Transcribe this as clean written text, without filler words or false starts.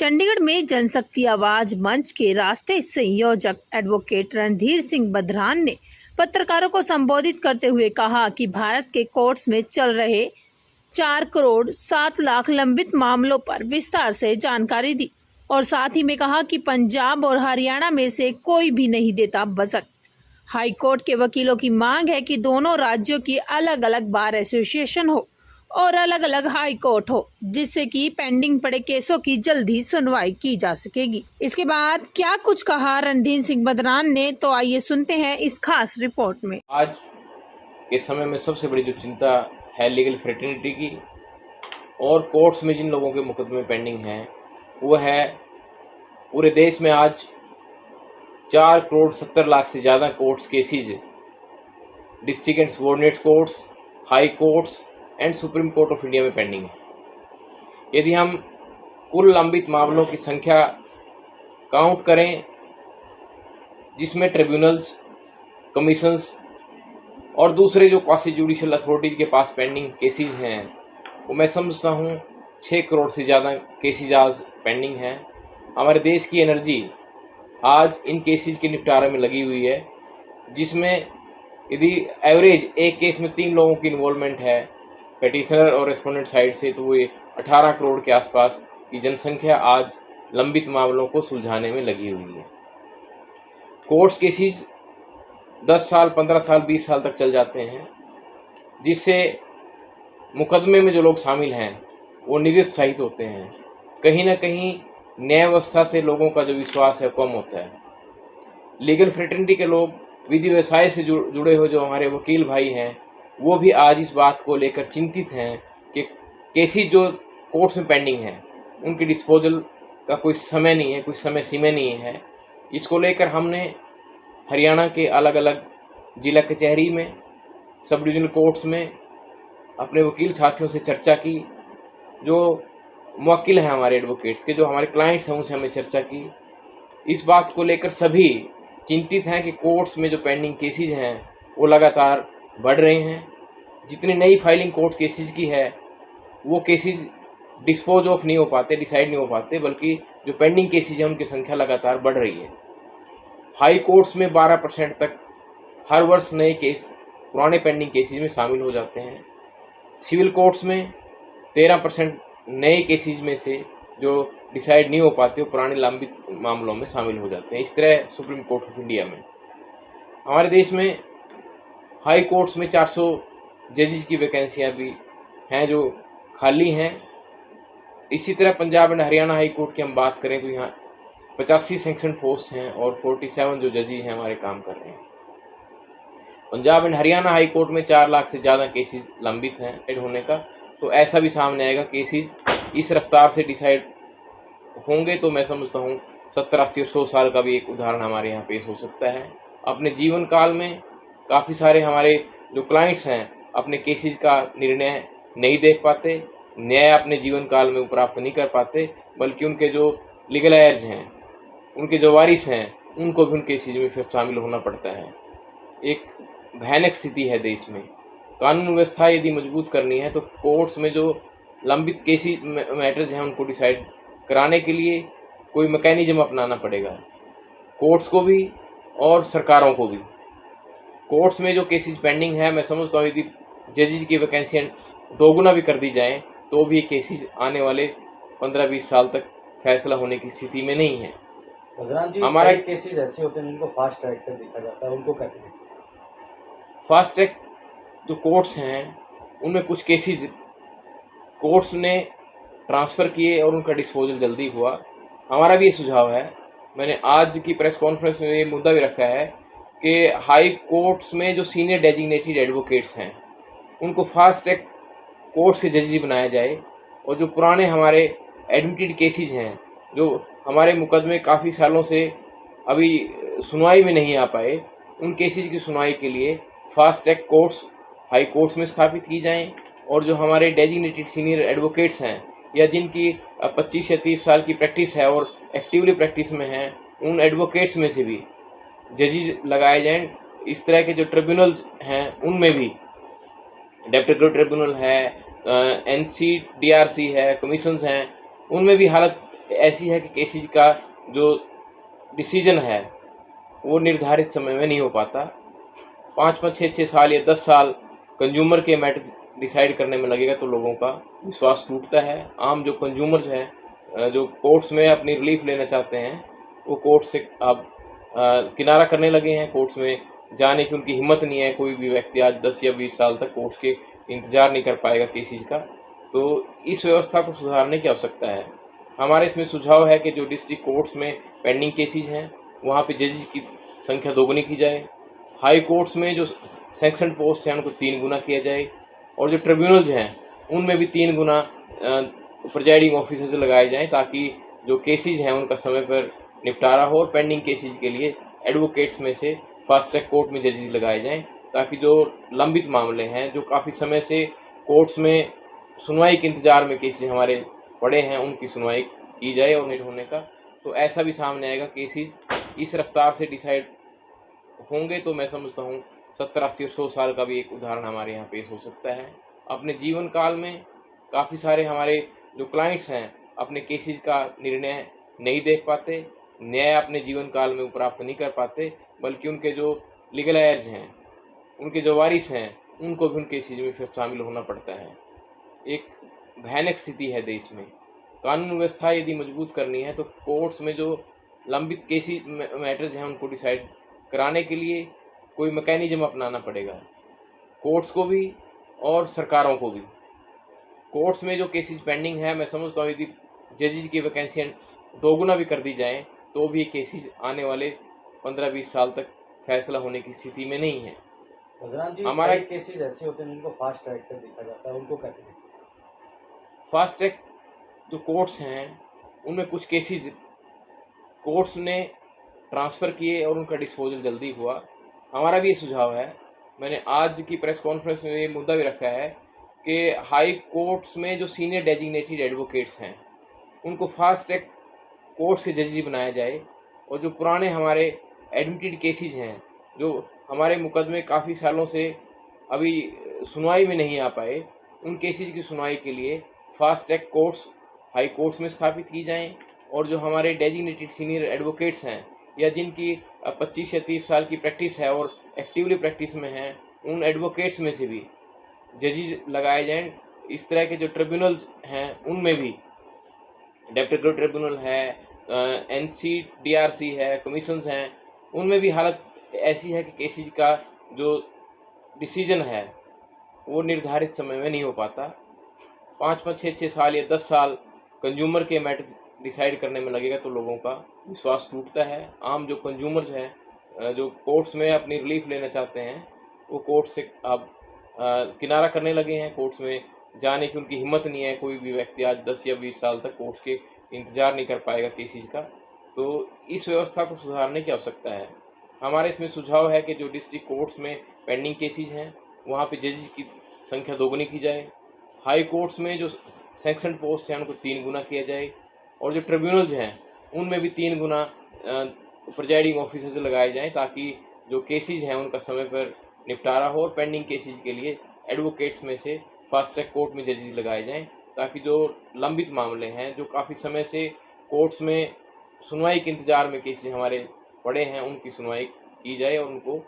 चंडीगढ़ में जनशक्ति आवाज मंच के राष्ट्रीय संयोजक एडवोकेट रणधीर सिंह बधरान ने पत्रकारों को संबोधित करते हुए कहा कि भारत के कोर्ट्स में चल रहे 4 करोड़ 7 लाख लंबित मामलों पर विस्तार से जानकारी दी और साथ ही में कहा कि पंजाब और हरियाणा में से कोई भी नहीं देता बजट। हाई कोर्ट के वकीलों की मांग है कि दोनों राज्यों की अलग अलग बार एसोसिएशन हो और अलग अलग हाई कोर्ट हो, जिससे कि पेंडिंग पड़े केसों की जल्दी सुनवाई की जा सकेगी। इसके बाद क्या कुछ कहा रणधीर सिंह बधरान ने, तो आइए सुनते हैं इस खास रिपोर्ट में। आज के समय में सबसे बड़ी जो चिंता है लीगल फ्रेटर्निटी की और कोर्ट्स में जिन लोगों के मुकदमे पेंडिंग हैं वो है पूरे देश में आज 4 करोड़ 70 लाख से ज़्यादा courts cases district and subordinate courts, high courts and supreme court of India में पेंडिंग है। यदि हम कुल लंबित मामलों की संख्या काउंट करें जिसमें ट्रिब्यूनल्स, कमीशंस और दूसरे जो क्वासी जुडिशियल अथॉरिटीज़ के पास पेंडिंग केसेज हैं वो मैं समझता हूँ 6 करोड़ से ज़्यादा केसेज आज पेंडिंग हैं। हमारे देश की एनर्जी आज इन केसेज के निपटारे में लगी हुई है, जिसमें यदि एवरेज एक केस में 3 लोगों की इन्वॉल्वमेंट है पेटिशनर और रेस्पोंडेंट साइड से, तो ये 18 करोड़ के आसपास की जनसंख्या आज लंबित मामलों को सुलझाने में लगी हुई है। कोर्ट्स केसेस 10 साल, 15 साल, 20 साल तक चल जाते हैं, जिससे मुकदमे में जो लोग शामिल हैं वो निरुत्साहित होते हैं। कहीं ना कहीं न्याय व्यवस्था से लोगों का जो विश्वास है कम होता है। लीगल फ्रेटर्निटी के लोग, विधि व्यवसाय से जुड़े हुए जो हमारे वकील भाई हैं, वो भी आज इस बात को लेकर चिंतित हैं कि केसेस जो कोर्ट्स में पेंडिंग हैं उनकी डिस्पोजल का कोई समय नहीं है, कोई समय सीमा नहीं है। इसको लेकर हमने हरियाणा के अलग अलग जिला कचहरी में, सब डिविजनल कोर्ट्स में अपने वकील साथियों से चर्चा की। जो मुवक्किल हैं हमारे एडवोकेट्स के, जो हमारे क्लाइंट्स हैं, उनसे हमने चर्चा की। इस बात को लेकर सभी चिंतित हैं कि कोर्ट्स में जो पेंडिंग केसेस हैं वो लगातार बढ़ रहे हैं। जितनी नई फाइलिंग कोर्ट केसेस की है वो केसेस डिस्पोज ऑफ नहीं हो पाते, डिसाइड नहीं हो पाते, बल्कि जो पेंडिंग केसेस हैं उनकी संख्या लगातार बढ़ रही है। हाई कोर्ट्स में 12% तक हर वर्ष नए केस पुराने पेंडिंग केसेस में शामिल हो जाते हैं। सिविल कोर्ट्स में 13% नए केसेस में से जो डिसाइड नहीं हो पाते वो पुराने लंबित मामलों में शामिल हो जाते हैं। इस तरह सुप्रीम कोर्ट ऑफ इंडिया में हमारे देश में हाई कोर्ट्स में 400 जजेस की वैकेंसियां भी हैं जो खाली हैं। इसी तरह Punjab and Haryana high court की हम बात करें तो यहाँ 85 सैंक्शन पोस्ट हैं और 47 जो जजेस हैं हमारे काम कर रहे हैं। Punjab and Haryana high court में 4 लाख से ज़्यादा केसेस लंबित हैं डिसाइड होने का। तो ऐसा भी सामने आएगा, केसेस इस रफ्तार से डिसाइड होंगे तो मैं समझता हूँ 70, 80 और 100 साल का भी एक उदाहरण हमारे यहाँ पेश हो सकता है। अपने जीवन काल में काफ़ी सारे हमारे जो क्लाइंट्स हैं अपने केसेस का निर्णय नहीं देख पाते, न्याय अपने जीवन काल में प्राप्त नहीं कर पाते, बल्कि उनके जो लीगल एयर्स हैं, उनके जो वारिस हैं, उनको भी उन केसेस में फिर शामिल होना पड़ता है। एक भयानक स्थिति है देश में। कानून व्यवस्था यदि मजबूत करनी है तो कोर्ट्स में जो लंबित केसेस मैटर्स हैं उनको डिसाइड कराने के लिए कोई मैकेनिज्म अपनाना पड़ेगा, कोर्ट्स को भी और सरकारों को भी। कोर्ट्स में जो केसेस पेंडिंग है, मैं समझता हूँ यदि जजेस की वैकेंसियाँ 2 गुना भी कर दी जाएं तो भी केसेस आने वाले 15-20 साल तक फैसला होने की स्थिति में नहीं है। हमारा केसेस ऐसे होते हैं जिनको फास्ट ट्रैक पर देखा जाता है, उनको कैसे देखते हैं? फास्ट ट्रैक जो कोर्ट्स हैं उनमें कुछ केसेस कोर्ट्स ने ट्रांसफ़र किए और उनका डिस्पोजल जल्दी हुआ। हमारा भी ये सुझाव है, मैंने आज की प्रेस कॉन्फ्रेंस में ये मुद्दा भी रखा है कि हाई कोर्ट्स में जो सीनियर डेजिग्नेटेड एडवोकेट्स हैं उनको फास्ट ट्रैक कोर्ट्स के जजेस बनाया जाए, और जो पुराने हमारे एडमिटेड केसेस हैं, जो हमारे मुकदमे काफ़ी सालों से अभी सुनवाई में नहीं आ पाए, उन केसेस की सुनवाई के लिए fast track courts high courts में स्थापित की जाएं। और जो हमारे डेजिग्नेटेड सीनियर एडवोकेट्स हैं या जिनकी 25 या 30 साल की प्रैक्टिस है और एक्टिवली प्रैक्टिस में हैं, उन एडवोकेट्स में से भी जजेस लगाए जाएं। इस तरह के जो ट्रिब्यूनल्स हैं उनमें भी डेप्यूटी ट्रिब्यूनल है, NCDRC है, कमीशंस हैं, उनमें भी हालत ऐसी है कि केसेज का जो डिसीजन है वो निर्धारित समय में नहीं हो पाता। 5-5, 6-6 साल या 10 साल कंज्यूमर के मैटर डिसाइड करने में लगेगा तो लोगों का विश्वास टूटता है। आम जो कंज्यूमर्स हैं जो कोर्ट्स में अपनी रिलीफ लेना चाहते हैं, वो कोर्ट से अब किनारा करने लगे हैं। कोर्ट्स में जाने की उनकी हिम्मत नहीं है। कोई भी व्यक्ति आज 10 या 20 साल तक कोर्ट्स के इंतज़ार नहीं कर पाएगा केसेज का। तो इस व्यवस्था को सुधारने की आवश्यकता है। हमारे इसमें सुझाव है कि जो डिस्ट्रिक्ट कोर्ट्स में पेंडिंग केसेज हैं, वहाँ पे जजेस की संख्या दोगुनी की जाए। हाई कोर्ट्स में जो सैंक्शनड पोस्ट हैं उनको 3 गुना किया जाए, और जो ट्रिब्यूनल्स हैं उनमें भी 3 गुना प्रिजाइडिंग ऑफिसर्स लगाए जाएं, ताकि जो केसेज हैं उनका समय पर निपटारा हो। और पेंडिंग केसेज के लिए एडवोकेट्स में से फास्ट ट्रैक कोर्ट में जजेस लगाए जाएं, ताकि जो लंबित मामले हैं, जो काफ़ी समय से कोर्ट्स में सुनवाई के इंतज़ार में केसेज हमारे पड़े हैं, उनकी सुनवाई की जाए। और नहीं होने का तो ऐसा भी सामने आएगा, केसेज इस रफ्तार से डिसाइड होंगे तो मैं समझता हूँ 70, 80 और 100 साल का भी एक उदाहरण हमारे यहाँ पेश हो सकता है। अपने जीवन काल में काफ़ी सारे हमारे जो क्लाइंट्स हैं अपने केसेज का निर्णय नहीं देख पाते, न्याय अपने जीवन काल में प्राप्त नहीं कर पाते, बल्कि उनके जो लीगल एयर्स हैं, उनके जो वारिस हैं, उनको भी उन केसेज में फिर शामिल होना पड़ता है। एक भयानक स्थिति है देश में। कानून व्यवस्था यदि मजबूत करनी है तो कोर्ट्स में जो लंबित केसेज मैटर्स हैं उनको डिसाइड कराने के लिए कोई मैकेनिज्म अपनाना पड़ेगा, कोर्ट्स को भी और सरकारों को भी। कोर्ट्स में जो केसेस पेंडिंग है, मैं समझता हूँ यदि जजेस की वैकेंसियाँ दोगुना भी कर दी जाएँ तो भी केसेस आने वाले 15-20 साल तक फैसला होने की स्थिति में नहीं है। बलराम जी, हमारा कई केसेस ऐसे होते हैं जिनको फास्ट ट्रैक पर देखा जाता है, उनको कैसे देखते हैं? फास्ट ट्रैक जो कोर्ट्स हैं उनमें कुछ केसेस कोर्ट्स ने ट्रांसफ़र किए और उनका डिस्पोजल जल्दी हुआ। हमारा भी ये सुझाव है, मैंने आज की प्रेस कॉन्फ्रेंस में ये मुद्दा भी रखा है कि हाई कोर्ट्स में जो सीनियर डेजिग्नेटेड एडवोकेट्स हैं उनको फास्ट ट्रैक कोर्ट्स के जजेस बनाया जाए, और जो पुराने हमारे एडमिटेड केसेज हैं, जो हमारे मुकदमे काफ़ी सालों से अभी सुनवाई में नहीं आ पाए, उन केसेज की सुनवाई के लिए fast track courts high courts में स्थापित की जाएं। और जो हमारे डेजिग्नेटेड सीनियर एडवोकेट्स हैं या जिनकी 25 या 30 साल की प्रैक्टिस है और एक्टिवली प्रैक्टिस में हैं, उन एडवोकेट्स में से भी जजेस लगाए जाएं। इस तरह के जो ट्रिब्यूनल्स हैं उनमें भी डेप्टी ट्रिब्यूनल है, NCDRC है, कमीशंस हैं, उनमें भी हालत ऐसी है कि केसेज का जो डिसीजन है वो निर्धारित समय में नहीं हो पाता। 5-5, 6-6 साल या 10 साल कंज्यूमर के मैटर डिसाइड करने में लगेगा तो लोगों का विश्वास टूटता है। आम जो कंज्यूमर्स हैं जो कोर्ट्स में अपनी रिलीफ लेना चाहते हैं, वो कोर्ट से अब किनारा करने लगे हैं। कोर्ट्स में जाने की उनकी हिम्मत नहीं है। कोई भी व्यक्ति आज 10 या 20 साल तक कोर्ट्स के इंतज़ार नहीं कर पाएगा केसेज का। तो इस व्यवस्था को सुधारने की आवश्यकता है। हमारे इसमें सुझाव है कि जो डिस्ट्रिक्ट कोर्ट्स में पेंडिंग केसेज हैं वहाँ पे जजेस की संख्या दोगुनी की जाए। हाई कोर्ट्स में जो सैंक्शनड पोस्ट हैं उनको 3 गुना किया जाए, और जो ट्रिब्यूनल्स हैं उनमें भी 3 गुना प्रिजाइडिंग ऑफिसर्स लगाए जाएं, ताकि जो केसेज हैं उनका समय पर निपटारा हो। और पेंडिंग केसेज के लिए एडवोकेट्स में से फास्ट ट्रैक कोर्ट में जजेस लगाए जाएं, ताकि जो लंबित मामले हैं, जो काफ़ी समय से कोर्ट्स में सुनवाई के इंतज़ार में केसेज हमारे पड़े हैं, उनकी सुनवाई की जाए और उनको